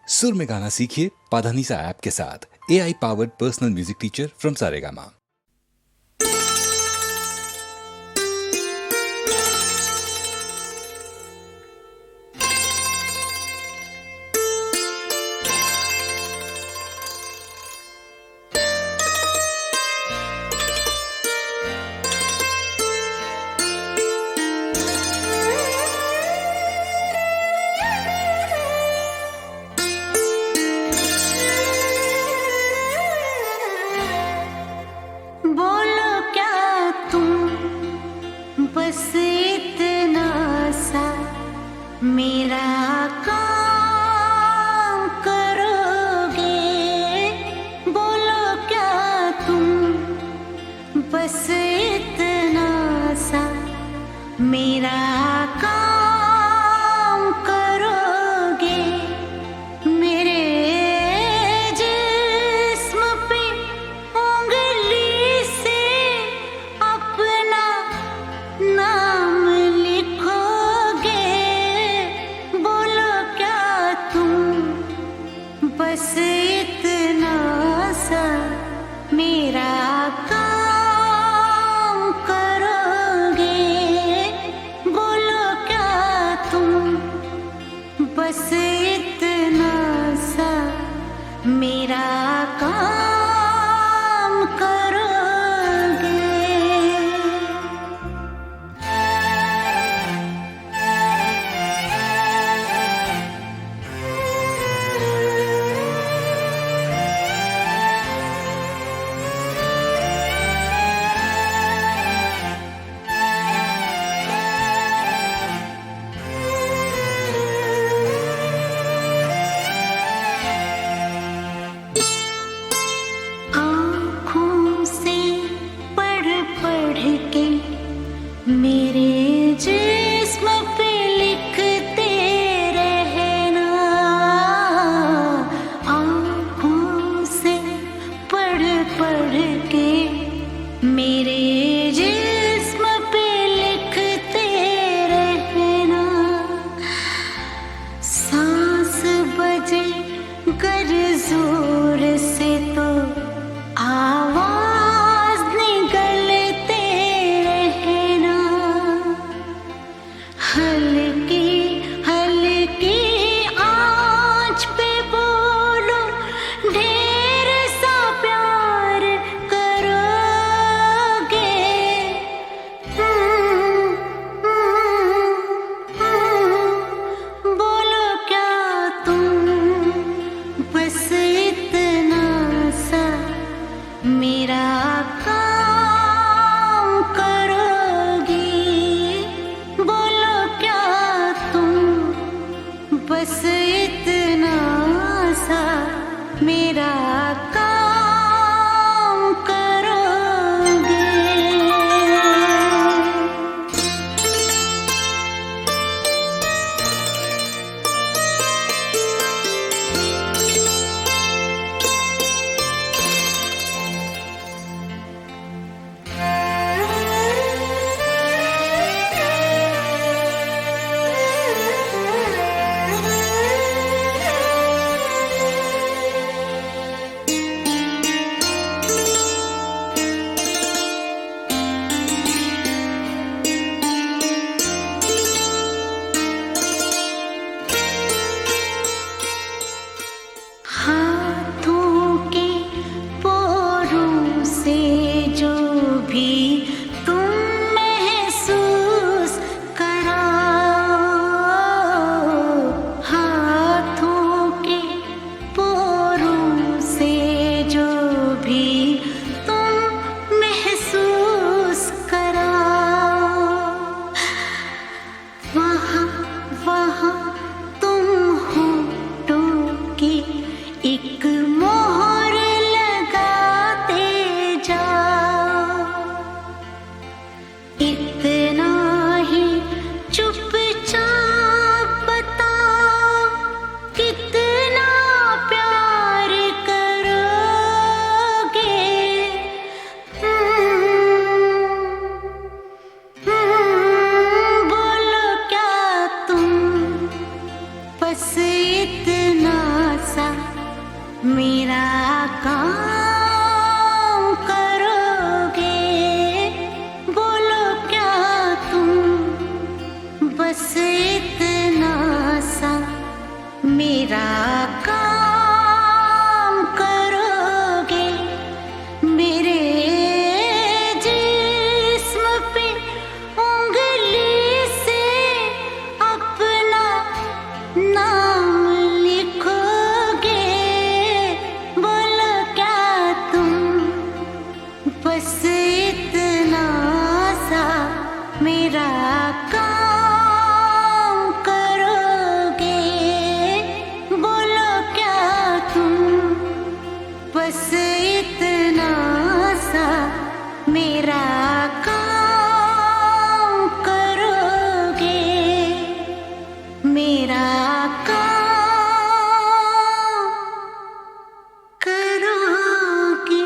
सुर में गाना सीखिए पाधानीसा ऐप के साथ। AI powered personal music teacher from Saregama. बोलो क्या तुम बस इतना सा मेरा काम करोगे। बोलो क्या तुम बस इतना सा मेरा काम करोगे। मेरे जिस्म पे उंगली से अपना नाम लिखोगे। बोलो क्या तुम बस इतना सा मेरा काम करोगे। बोलो क्या तुम बस इतना सा मेरा काम करोगे। मेरा काम करोगे, मेरे जिस्म पे उंगली से अपना नाम लिखोगे। बोलो क्या तुम बस इतना सा मेरा काम करोगे। बोलो क्या तुम बस इतना सा मेरा काम करोगे। मेरा काम करोगे।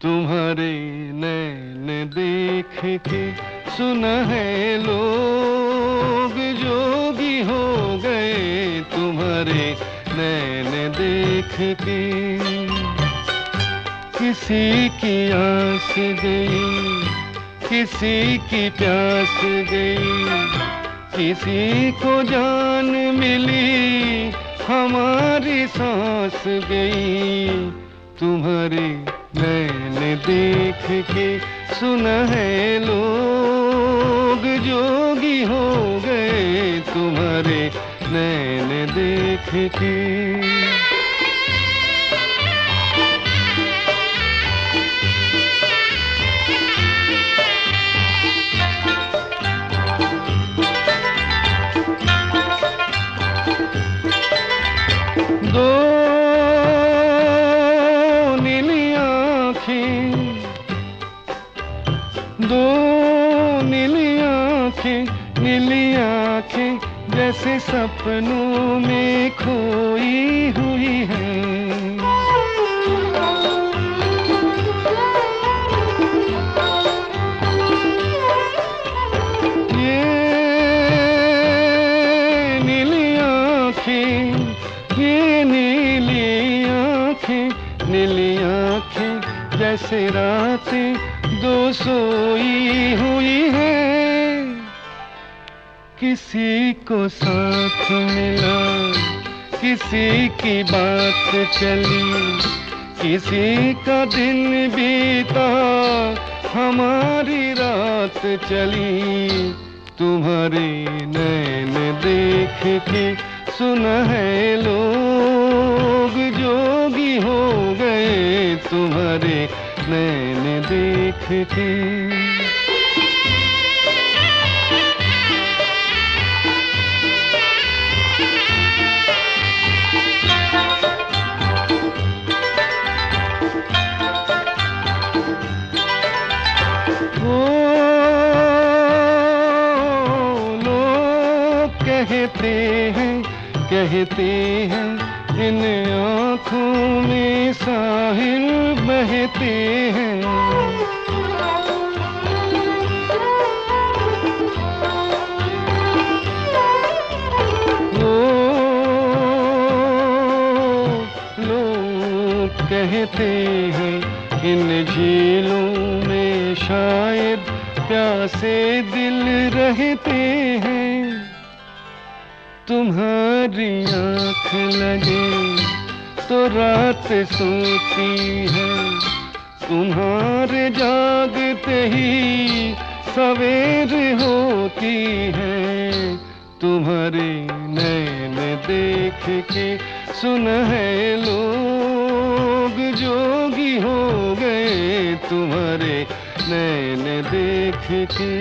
तुम्हारे नैन देख के सुना है लोग जोगी हो गए। तुम्हारे नैन देख के किसी की आस गई, किसी की प्यास गई, किसी को जान मिली, हमारी सांस गई। तुम्हारे नैन देख के सुना है लोग जोगी हो गए। तुम्हारे नैन देख के दो नीली आँखें, दो नीली आँखें, नीली आँखें जैसे सपनों में खोई हुई हैं। ये नीली आँखें, ये नीली आँखें, नीली आँखें जैसे रातें दो सोई हुई हैं। किसी को साथ मिला, किसी की बात चली, किसी का दिन बीता, हमारी रात चली। तुम्हारे नैन देख के सुना है लोग जोगी हो गए। तुम्हारे नैन देख के कहते हैं इन आँखों में साहिल बहते हैं। वो लोग कहते हैं इन झीलों में शायद प्यासे दिल रहते हैं। तुम्हारी आँख लगे तो रात सोती है, तुम्हारे जागते ही सवेर होती है। तुम्हारे नैन देख के सुना है लोग जोगी हो गए। तुम्हारे नैन देख के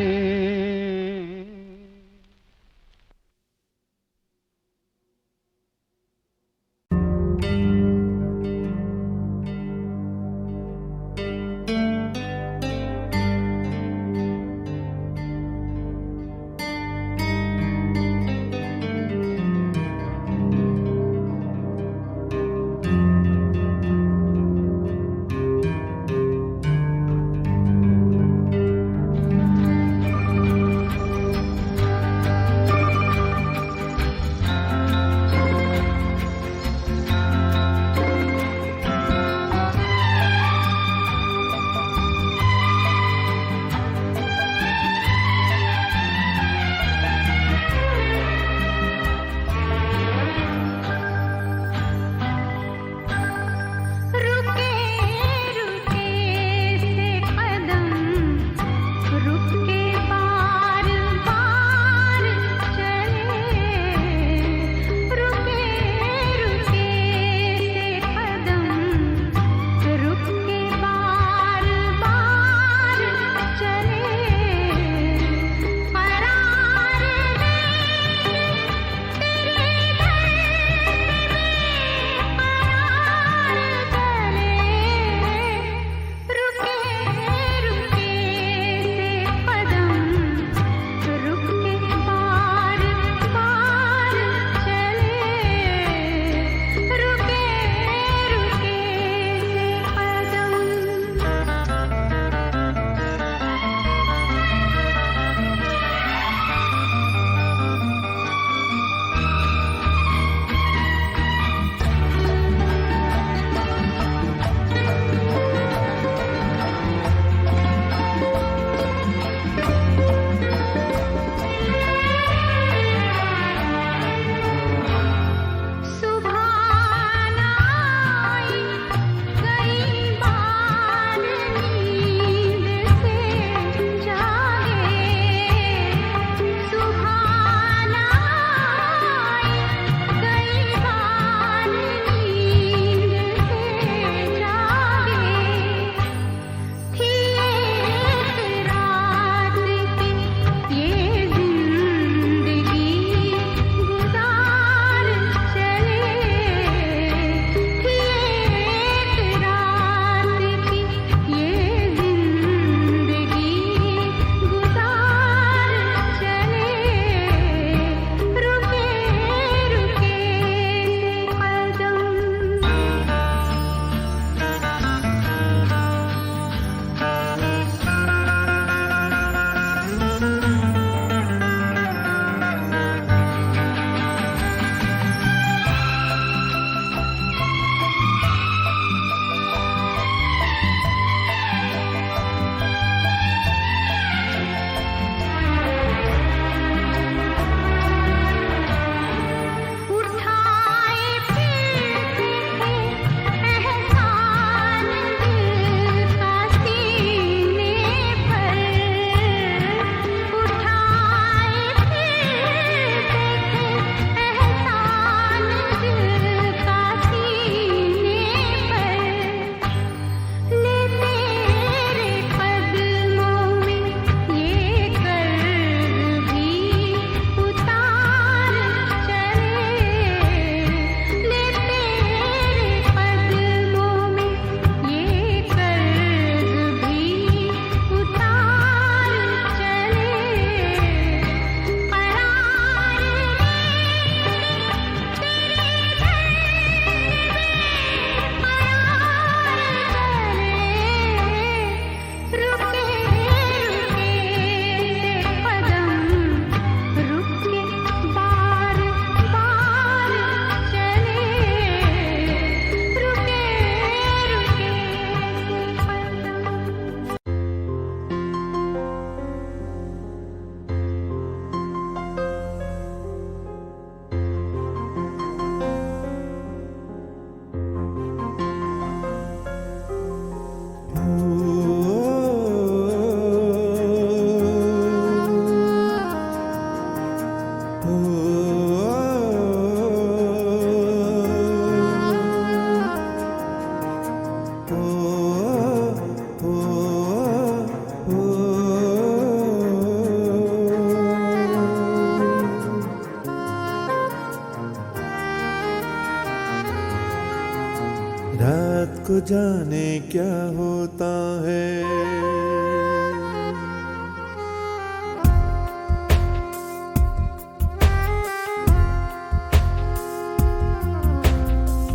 रात को जाने क्या होता है।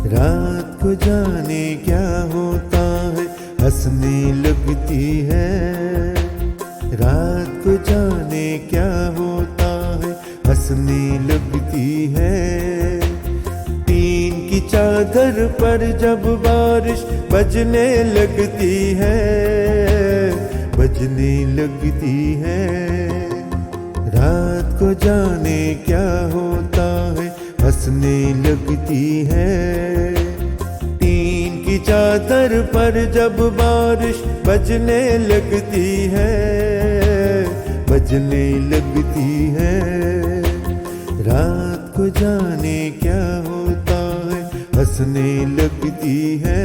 रात को जाने क्या होता है, हंसने लगती है। रात को जाने क्या होता है, हंसने लगती है। टीन की चादर पर जब बारिश बजने लगती है, बजने लगती है। रात को जाने क्या होता है, हंसने लगती है। टीन की चादर पर जब बारिश बजने लगती है, बजने लगती है। रात को जाने क्या होता है, हंसने लगती है,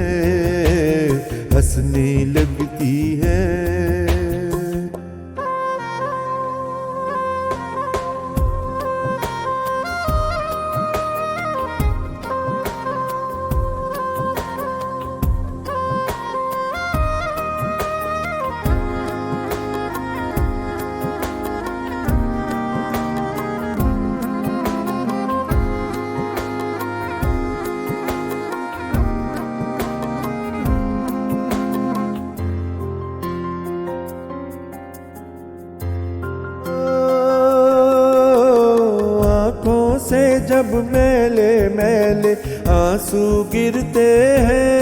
हंसने लगती है। से जब मैले मैले आंसू गिरते हैं,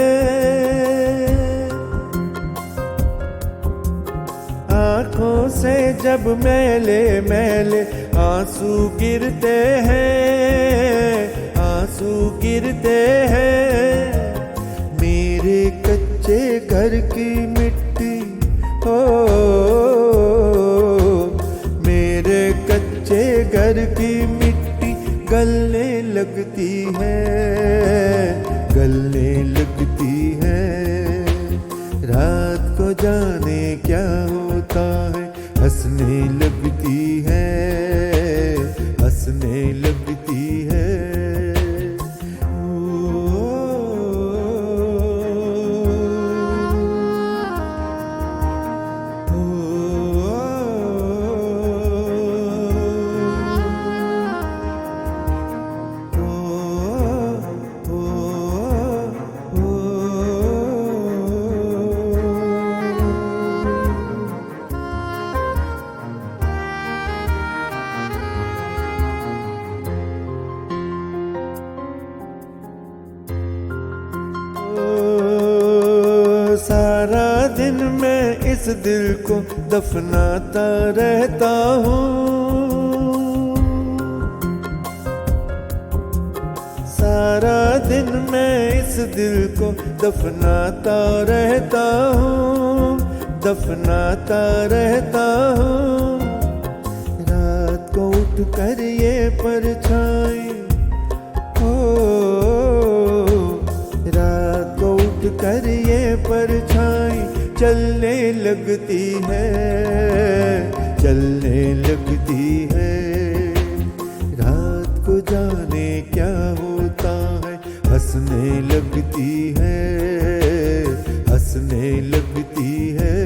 आंखों से जब मैले मैले आंसू गिरते हैं, आंसू गिरते हैं। मेरे कच्चे घर की मिट्टी हो, मेरे कच्चे घर की मिट्टी गलने लगती है, गलने लगती है। रात को जाने क्या होता है, हंसने लगती है, हंसने लगती है। सारा दिन मैं इस दिल को दफनाता रहता हूँ, सारा दिन मैं इस दिल को दफनाता रहता हूँ, दफनाता रहता हूँ। रात को उठ कर ये परछाई हो, रात को उठ कर ये परछाई चलने लगती है, चलने लगती है। रात को जाने क्या होता है, हंसने लगती है, हंसने लगती है।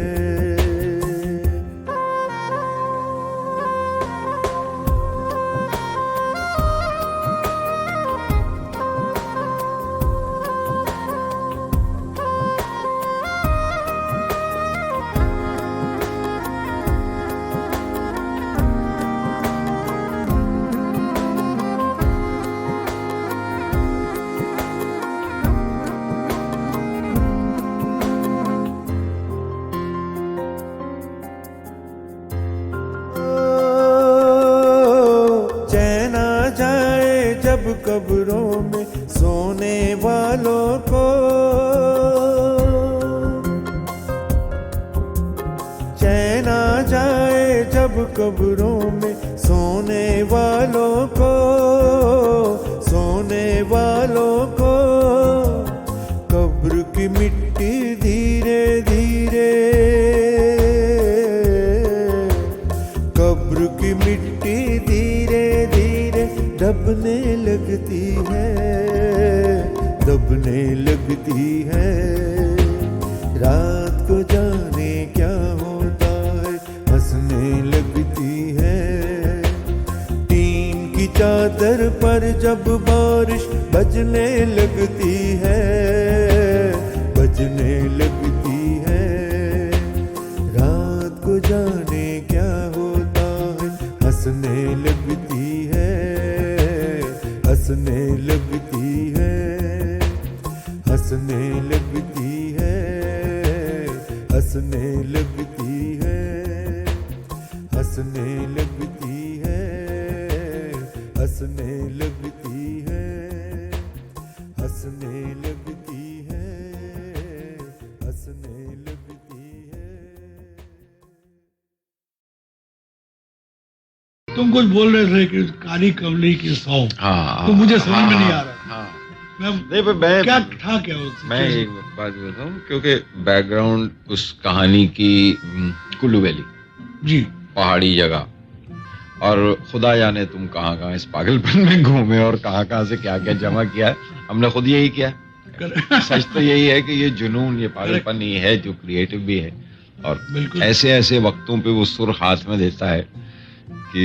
जब कब्रों में सोने वालों को, चैन आ जाए जब कब्रों में सोने वालों को, सोने वालों को। कब्र की मिट्टी धीरे धीरे, कब्र की मिट्टी धीरे धीरे दबने लगती है, दबने लगती लगती है। रात को जाने क्या होता है, हंसने लगती है। टीन की चादर पर जब बारिश बजने लगती है, बजने लगती है। रात को जाने क्या होता है, हंसने लगती है, हंसने लगती है, हंसने लगती है, हंसने लगती है, हंसने लगती है, हंसने लगती है, हंसने लगती है, हंसने लगती है। तुम कुछ बोल रहे थे कि काली कमली की सौ, तो मुझे समझ में नहीं आ रहा। नहीं पर मैं क्या था क्या उससे? मैं एक बात बोलता हूँ, क्योंकि बैकग्राउंड उस कहानी की कुल्लू वैली जी, पहाड़ी जगह, और खुदा जाने तुम कहाँ कहाँ इस पागलपन में घूमे और कहाँ कहाँ से क्या क्या जमा किया। हमने खुद यही किया। सच तो यही है कि ये जुनून, ये पागलपन ही है जो क्रिएटिव भी है, और ऐसे ऐसे वक्तों पे वो सुर हाथ में देता है कि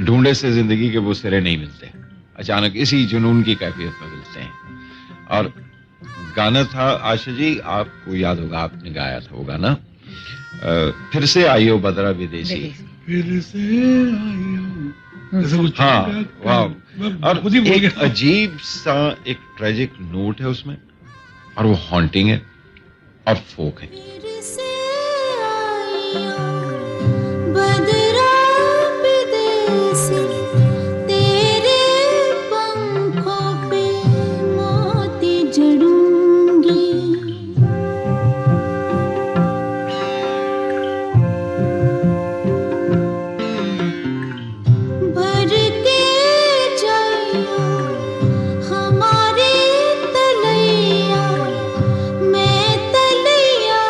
ढूंढे से जिंदगी के वो सिरे नहीं मिलते, अचानक इसी जुनून की कैफियत में मिलते हैं। और गाना था, आशा जी आपको याद होगा, आपने गाया था वो गाना, फिर से आइयो बदरा विदेशी। फिर से आइयो, ऐसा कुछ। हाँ, वाह। और एक अजीब सा एक ट्रेजिक नोट है उसमें, और वो हॉन्टिंग है और फोक है। फिर से आइयो बदरा विदेशी, तेरे पंखों पे मोती जड़ूंगी। भर के जाइयो हमारी तलैया, मैं तलैया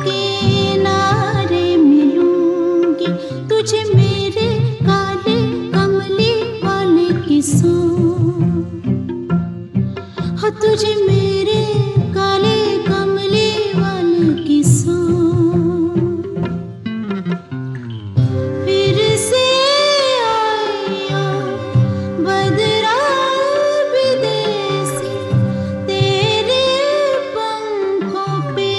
के किनारे मिलूंगी। तुझे मेरे काले कमली वाले किस्सों, हो तुझे मेरे काले कमली वाले किस्सों। फिर से आइयो बदरा विदेशी, तेरे पंखों पे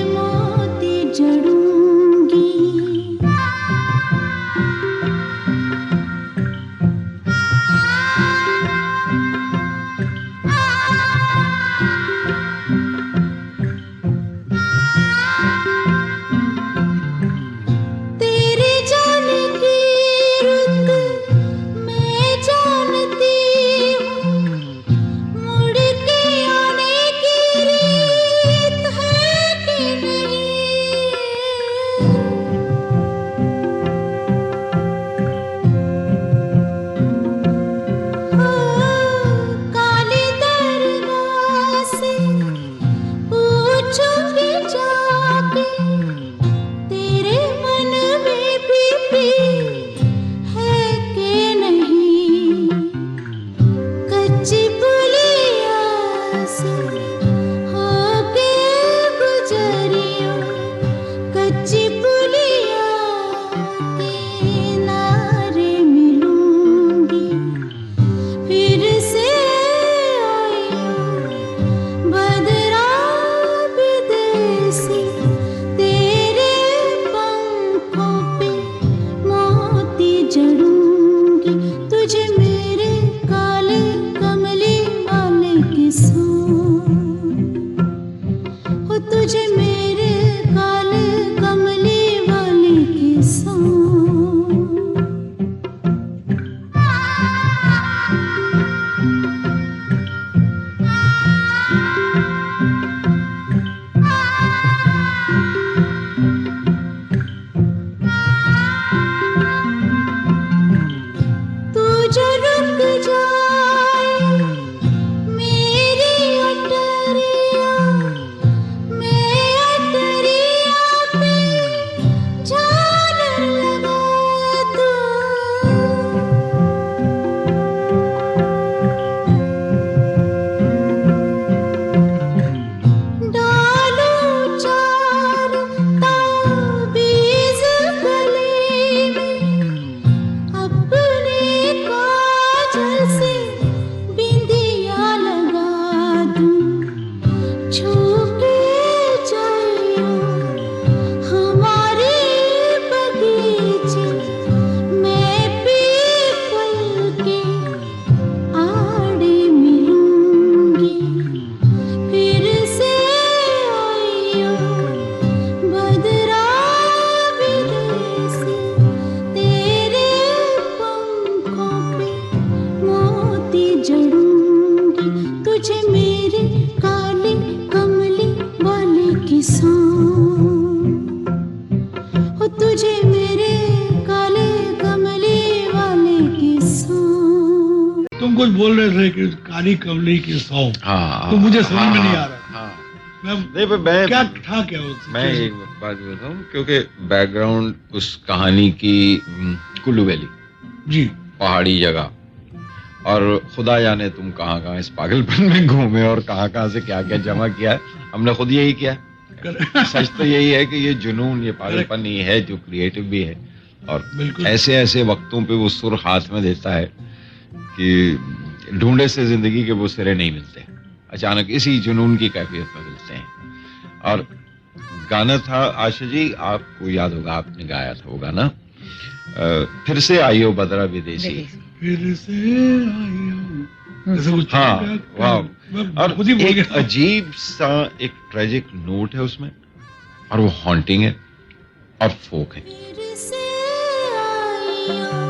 मोती जड़ूंगी। तेरे जाने की रुत मैं जानती हूँ, मुड़ के आने की रीत है कि नहीं। काली दरगाह से पूछूंगी जाके, तेरे मन में भी है कि नहीं। कच्ची पुलिया से होके गुजरियो, कच्ची पुलिया के किनारे मिलूंगी। फिर से आइयो बदरा विदेशी, तेरे पंखों पे मोती जड़ूंगी। तुझे मेरे काले कमली वाले किस्सों। काली कवली की 100 हाँ, तो मुझे समझ में नहीं आ रहा। हाँ, मैं नहीं मैं क्या था क्या उस मैं एक बात बताऊं, क्योंकि बैकग्राउंड उस कहानी की कुल्लू वैली, जी पहाड़ी जगह, और खुदा जाने तुम कहाँ कहाँ इस पागलपन में घूमे और कहाँ कहाँ से क्या क्या जमा किया है। हमने खुद यही किया। सच तो यही है कि ये जुनून, ये पागलपन ही है जो क्रिएटिव भी है, और बिल्कुल। ऐसे ऐसे वक्तों पे वो सुर हाथ में देता है कि ढूंढे से जिंदगी के वो सिरे नहीं मिलते, अचानक इसी जुनून की कैफियत में मिलते हैं। और गाना था, आशा जी आपको याद होगा, आपने गाया था वो गाना, फिर से आइयो बदरा विदेशी। फिर से आइयो, ऐसा कुछ हाँ, क्या- वाह। मैं और खुद ही बोल एक गया। अजीब सा एक ट्रेजिक नोट है उसमें, और वो हॉन्टिंग है और फोक है। फिर से आइयो